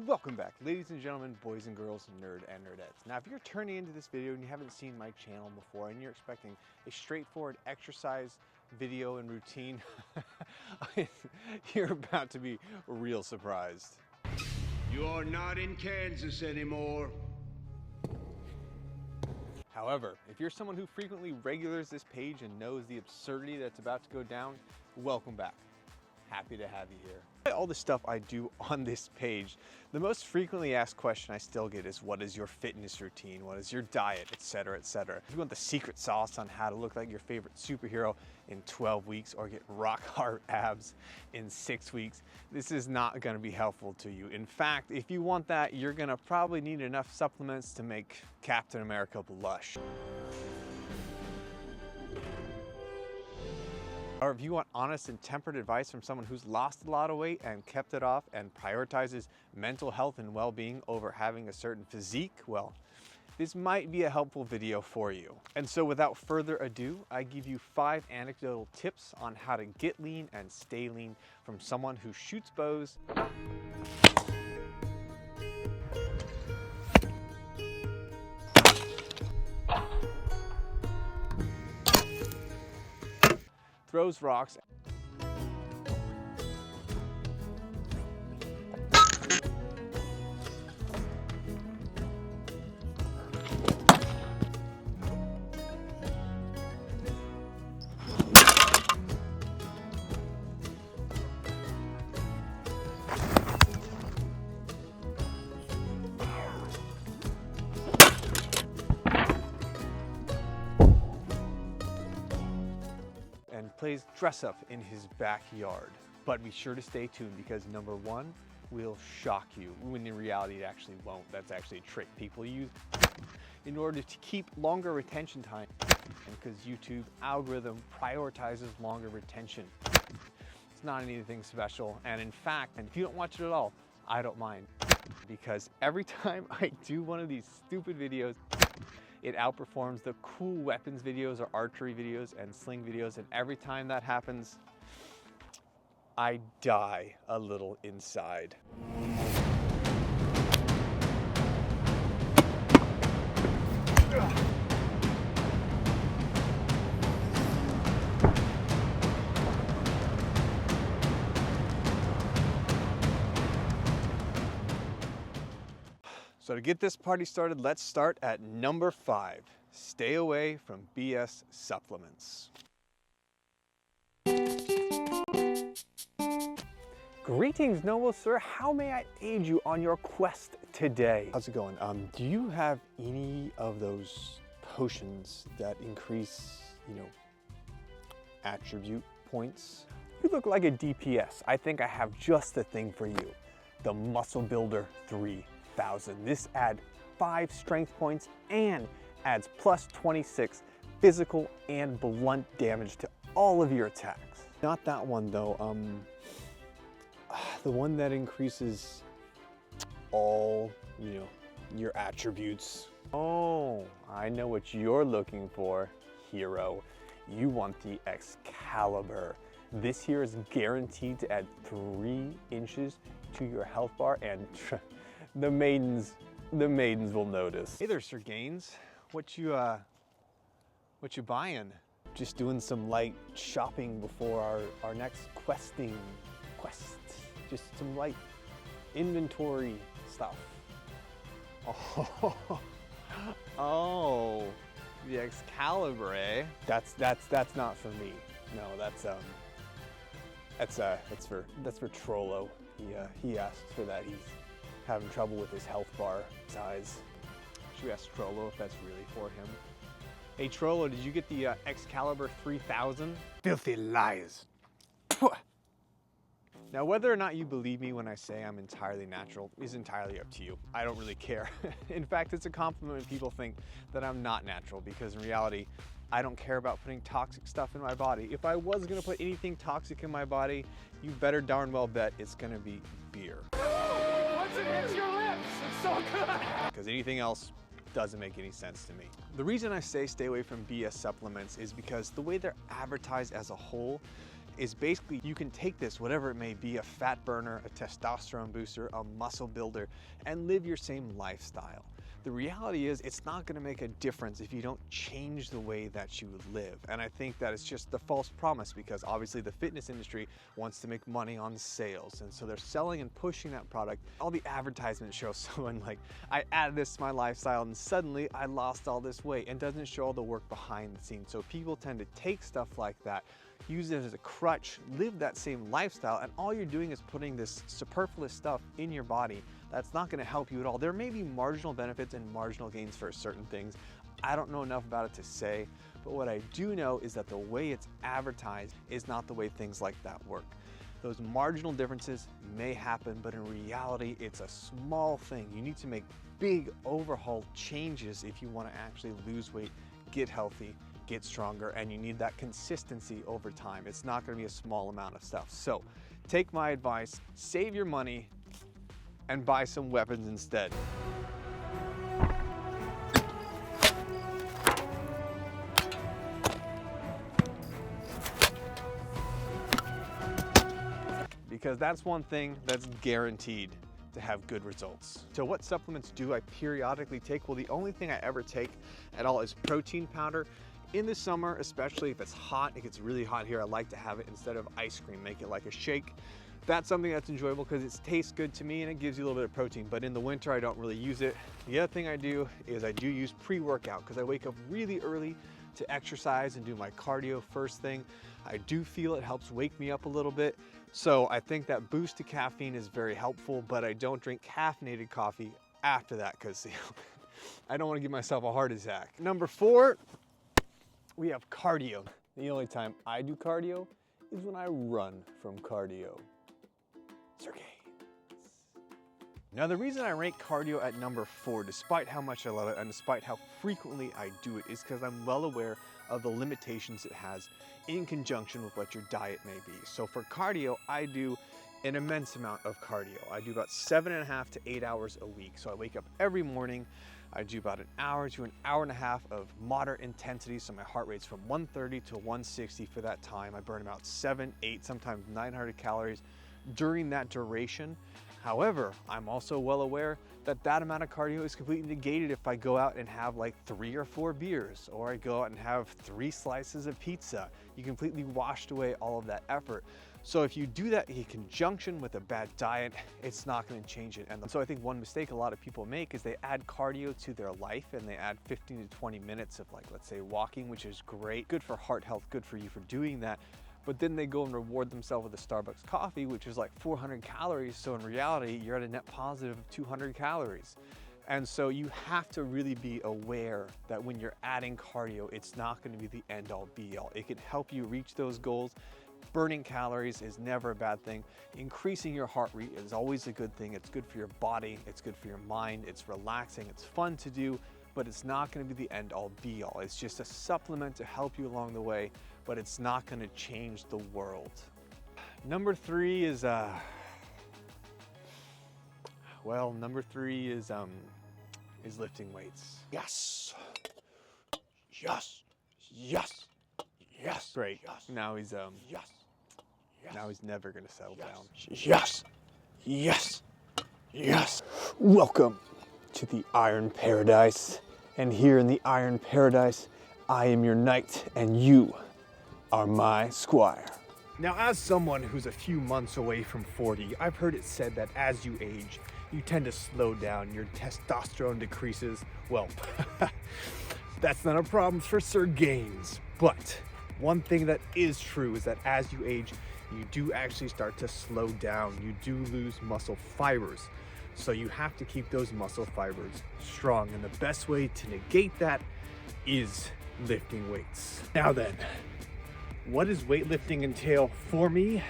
Welcome back, ladies and gentlemen, boys and girls, nerd and nerdettes. Now, if you're turning into this video and you haven't seen my channel before and you're expecting a straightforward exercise video and routine, you're about to be real surprised. You are not in Kansas anymore. However, if you're someone who frequently regulars this page and knows the absurdity that's about to go down, welcome back. Happy to have you here. All the stuff I do on this page, the most frequently asked question I still get is, what is your fitness routine? What is your diet, etc., etc. If you want the secret sauce on how to look like your favorite superhero in 12 weeks or get rock hard abs in 6 weeks, this is not going to be helpful to you. In fact, if you want that, you're going to probably need enough supplements to make Captain America blush. Or if you want honest and tempered advice from someone who's lost a lot of weight and kept it off and prioritizes mental health and well-being over having a certain physique, well, this might be a helpful video for you. And so without further ado, I give you 5 anecdotal tips on how to get lean and stay lean from someone who shoots bows, throws rocks, and plays dress up in his backyard. But be sure to stay tuned because number 1 will shock you, when in reality it actually won't. That's actually a trick people use in order to keep longer retention time, and because YouTube algorithm prioritizes longer retention. It's not anything special, and in fact, and if you don't watch it at all, I don't mind, because every time I do one of these stupid videos, it outperforms the cool weapons videos or archery videos and sling videos, and every time that happens, I die a little inside. So to get this party started, let's start at number 5. Stay away from BS supplements. Greetings, noble sir. How may I aid you on your quest today? How's it going? Do you have any of those potions that increase, attribute points? You look like a DPS. I think I have just the thing for you. The Muscle Builder 3000. This adds 5 strength points and adds plus 26 physical and blunt damage to all of your attacks. Not that one though. The one that increases all, your attributes. Oh, I know what you're looking for, hero. You want the Excalibur. This here is guaranteed to add 3 inches to your health bar, and the maidens will notice. Hey there, Sir Gaines. What you buying? Just doing some light shopping before our next quest. Just some light inventory stuff. Oh, the Excalibur, eh? That's not for me. No, that's for Trollo. He asked for that. He's having trouble with his health bar size. Should we ask Trollo if that's really for him? Hey Trollo, did you get the Excalibur 3000? Filthy lies. Now, whether or not you believe me when I say I'm entirely natural is entirely up to you. I don't really care. In fact, it's a compliment when people think that I'm not natural, because in reality, I don't care about putting toxic stuff in my body. If I was gonna put anything toxic in my body, you better darn well bet it's gonna be beer. Once it hits your lips, it's so good! Because anything else doesn't make any sense to me. The reason I say stay away from BS supplements is because the way they're advertised as a whole is basically you can take this, whatever it may be, a fat burner, a testosterone booster, a muscle builder, and live your same lifestyle. The reality is it's not going to make a difference if you don't change the way that you live. And I think that it's just the false promise, because obviously the fitness industry wants to make money on sales. And so they're selling and pushing that product. All the advertisements show someone like, I added this to my lifestyle and suddenly I lost all this weight, and doesn't show all the work behind the scenes. So people tend to take stuff like that, use it as a crutch, live that same lifestyle, and all you're doing is putting this superfluous stuff in your body that's not going to help you at all. There may be marginal benefits and marginal gains for certain things. I don't know enough about it to say, but what I do know is that the way it's advertised is not the way things like that work. Those marginal differences may happen, but in reality, it's a small thing. You need to make big overhaul changes if you want to actually lose weight, get healthy, get stronger, and you need that consistency over time. It's not going to be a small amount of stuff. So take my advice, save your money, and buy some weapons instead. Because that's one thing that's guaranteed to have good results. So what supplements do I periodically take? Well, the only thing I ever take at all is protein powder. In the summer, especially if it's hot, it gets really hot here, I like to have it instead of ice cream, make it like a shake. That's something that's enjoyable because it tastes good to me and it gives you a little bit of protein, but in the winter I don't really use it. The other thing I do is I do use pre-workout because I wake up really early to exercise and do my cardio first thing. I do feel it helps wake me up a little bit. So I think that boost to caffeine is very helpful, but I don't drink caffeinated coffee after that because I don't want to give myself a heart attack. Number 4, we have cardio. The only time I do cardio is when I run from cardio. Now the reason I rank cardio at number 4, despite how much I love it and despite how frequently I do it, is because I'm well aware of the limitations it has in conjunction with what your diet may be. So for cardio, I do an immense amount of cardio. I do about 7.5 to 8 hours a week. So I wake up every morning, I do about an hour to an hour and a half of moderate intensity. So my heart rate's from 130 to 160 for that time. I burn about 7, 8, sometimes 900 calories during that duration. However, I'm also well aware that that amount of cardio is completely negated if I go out and have like 3 or 4 beers, or I go out and have 3 slices of pizza. You completely washed away all of that effort. So if you do that in conjunction with a bad diet, it's not going to change it. And so I think one mistake a lot of people make is they add cardio to their life and they add 15 to 20 minutes of, like, let's say walking, which is great, good for heart health, good for you for doing that. But then they go and reward themselves with a Starbucks coffee, which is like 400 calories. So in reality, you're at a net positive of 200 calories. And so you have to really be aware that when you're adding cardio, it's not going to be the end all be all. It can help you reach those goals. Burning calories is never a bad thing. Increasing your heart rate is always a good thing. It's good for your body. It's good for your mind. It's relaxing. It's fun to do, but it's not going to be the end all be all. It's just a supplement to help you along the way, but it's not going to change the world. Number 3 is, number 3 is lifting weights. Yes. Yes. Yes. Yes. Great. Yes. Now he's, yes. Yes. Now he's never going to settle down. Yes. Yes. Yes. Welcome to the Iron Paradise. And here in the Iron Paradise, I am your knight and you are my squire. Now, as someone who's a few months away from 40, I've heard it said that as you age, you tend to slow down, your testosterone decreases. Well, that's not a problem for Sir Gaines. But one thing that is true is that as you age, you do actually start to slow down. You do lose muscle fibers. So you have to keep those muscle fibers strong. And the best way to negate that is lifting weights. Now then, what does weightlifting entail for me?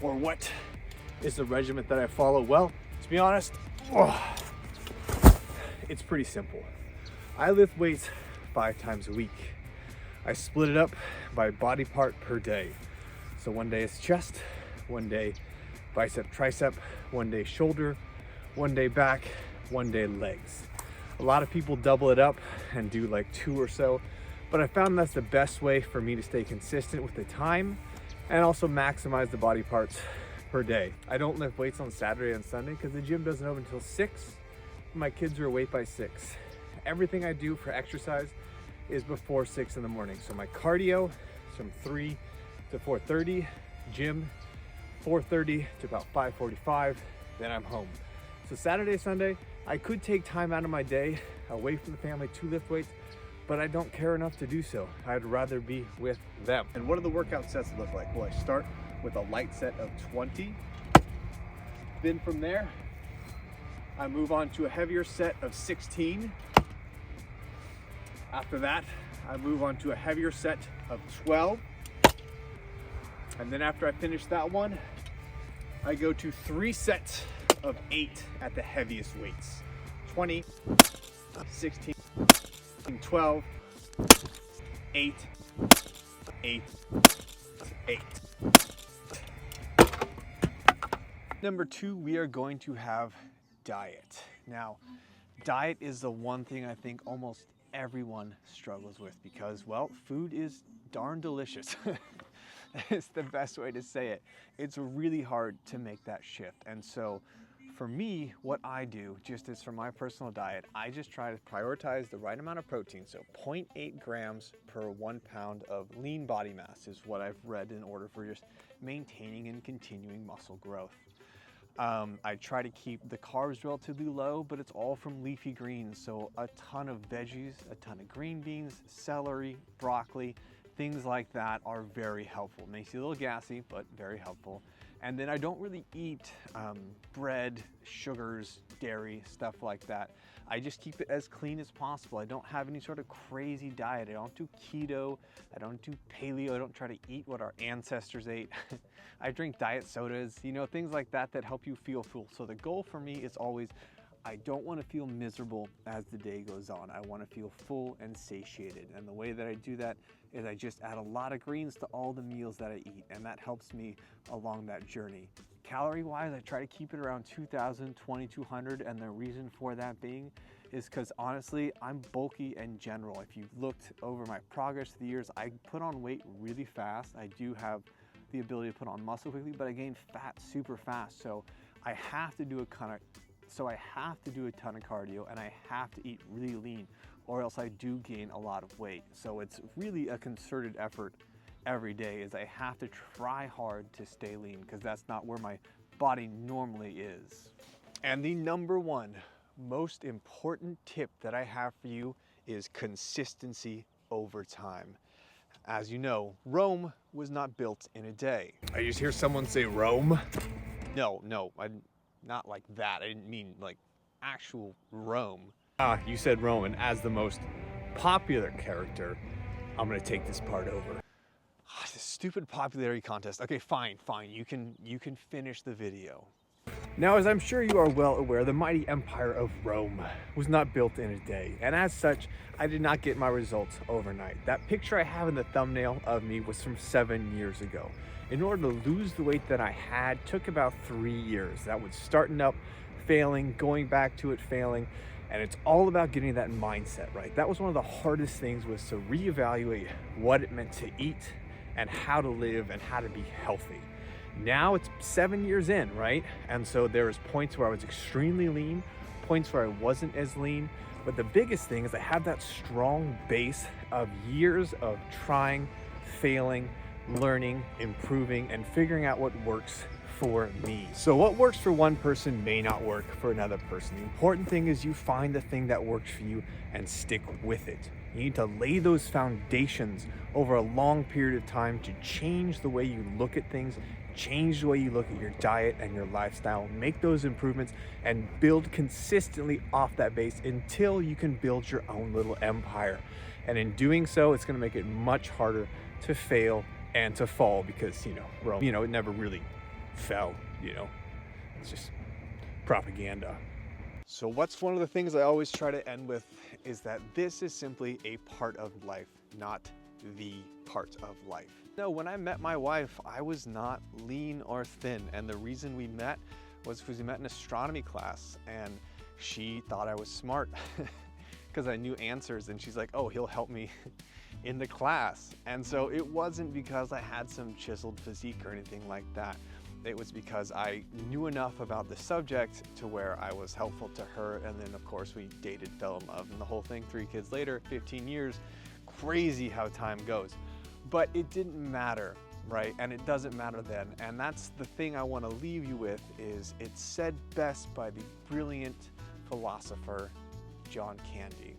Or what is the regimen that I follow? Well, to be honest, it's pretty simple. I lift weights 5 times a week. I split it up by body part per day. So one day it's chest, one day bicep, tricep, one day shoulder, one day back, one day legs. A lot of people double it up and do like 2 or so, but I found that's the best way for me to stay consistent with the time and also maximize the body parts per day. I don't lift weights on Saturday and Sunday because the gym doesn't open until 6. My kids are awake by 6. Everything I do for exercise is before 6 in the morning. So my cardio is from 3 to 4:30, gym 4:30 to about 5:45, then I'm home. So Saturday, Sunday, I could take time out of my day away from the family to lift weights, but I don't care enough to do so. I'd rather be with them. And what do the workout sets look like? Well, I start with a light set of 20. Then from there, I move on to a heavier set of 16. After that, I move on to a heavier set of 12. And then after I finish that one, I go to 3 sets of 8 at the heaviest weights. 20, 16, 12, 8, 8, 8. Number 2, we are going to have diet. Now, diet is the one thing I think almost everyone struggles with because, well, food is darn delicious. It's the best way to say it. It's really hard to make that shift. And so for me, what I do, just as for my personal diet, I just try to prioritize the right amount of protein. So 0.8 grams per 1 pound of lean body mass is what I've read in order for just maintaining and continuing muscle growth. I try to keep the carbs relatively low, but it's all from leafy greens. So a ton of veggies, a ton of green beans, celery, broccoli, things like that are very helpful. Makes you a little gassy, but very helpful. And then I don't really eat bread, sugars, dairy, stuff like that. I just keep it as clean as possible. I don't have any sort of crazy diet. I don't do keto. I don't do paleo. I don't try to eat what our ancestors ate. I drink diet sodas, you know, things like that that help you feel full. So the goal for me is always, I don't want to feel miserable as the day goes on. I want to feel full and satiated. And the way that I do that is I just add a lot of greens to all the meals that I eat, and that helps me along that journey. Calorie-wise, I try to keep it around 2,000, 2,200, and the reason for that being is because honestly, I'm bulky in general. If you've looked over my progress through the years, I put on weight really fast. I do have the ability to put on muscle quickly, but I gain fat super fast. So I have to do a ton of cardio, and I have to eat really lean, or else I do gain a lot of weight. So it's really a concerted effort every day, is I have to try hard to stay lean because that's not where my body normally is. And the number one most important tip that I have for you is consistency over time. As you know, Rome was not built in a day. I just hear someone say Rome. No, not like that. I didn't mean like actual Rome. You said Rome, and as the most popular character, I'm gonna take this part over. This stupid popularity contest. Okay, fine. You can finish the video. Now, as I'm sure you are well aware, the mighty empire of Rome was not built in a day, and as such, I did not get my results overnight. That picture I have in the thumbnail of me was from 7 years ago. In order to lose the weight that I had, took about 3 years. That was starting up, failing, going back to it, failing, and it's all about getting that mindset right. That was one of the hardest things, was to reevaluate what it meant to eat and how to live and how to be healthy. Now it's 7 years in, right? And so there was points where I was extremely lean, points where I wasn't as lean. But the biggest thing is I have that strong base of years of trying, failing, learning, improving, and figuring out what works for me. So what works for one person may not work for another person. The important thing is you find the thing that works for you and stick with it. You need to lay those foundations over a long period of time to change the way you look at things, change the way you look at your diet and your lifestyle, make those improvements, and build consistently off that base until you can build your own little empire. And in doing so, it's gonna make it much harder to fail and to fall, because, Rome, it never really fell, it's just propaganda. So what's one of the things I always try to end with is that this is simply a part of life, not the part of life. No, when I met my wife, I was not lean or thin, and the reason we met was because we met in astronomy class, and she thought I was smart. because I knew answers, and she's like, oh, he'll help me in the class. And so it wasn't because I had some chiseled physique or anything like that. It was because I knew enough about the subject to where I was helpful to her. And then of course we dated, fell in love, and the whole thing. 3 kids later, 15 years, crazy how time goes. But it didn't matter, right? And it doesn't matter then. And that's the thing I want to leave you with, is it's said best by the brilliant philosopher John Candy.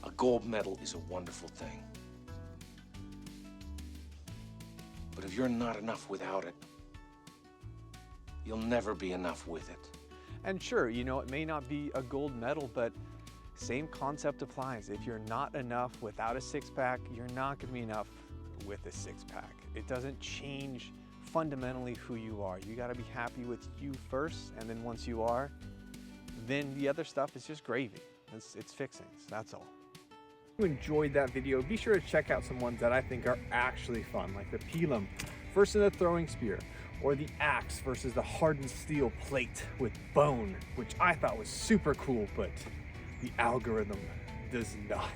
A gold medal is a wonderful thing. But if you're not enough without it, you'll never be enough with it. And sure, you know, it may not be a gold medal, but same concept applies. If you're not enough without a six-pack, you're not gonna be enough with a six-pack. It doesn't change fundamentally who you are. You gotta be happy with you first, and then once you are, then the other stuff is just gravy. It's fixings, that's all. If you enjoyed that video, be sure to check out some ones that I think are actually fun, like the pilum versus the throwing spear, or the axe versus the hardened steel plate with bone, which I thought was super cool, but the algorithm does not.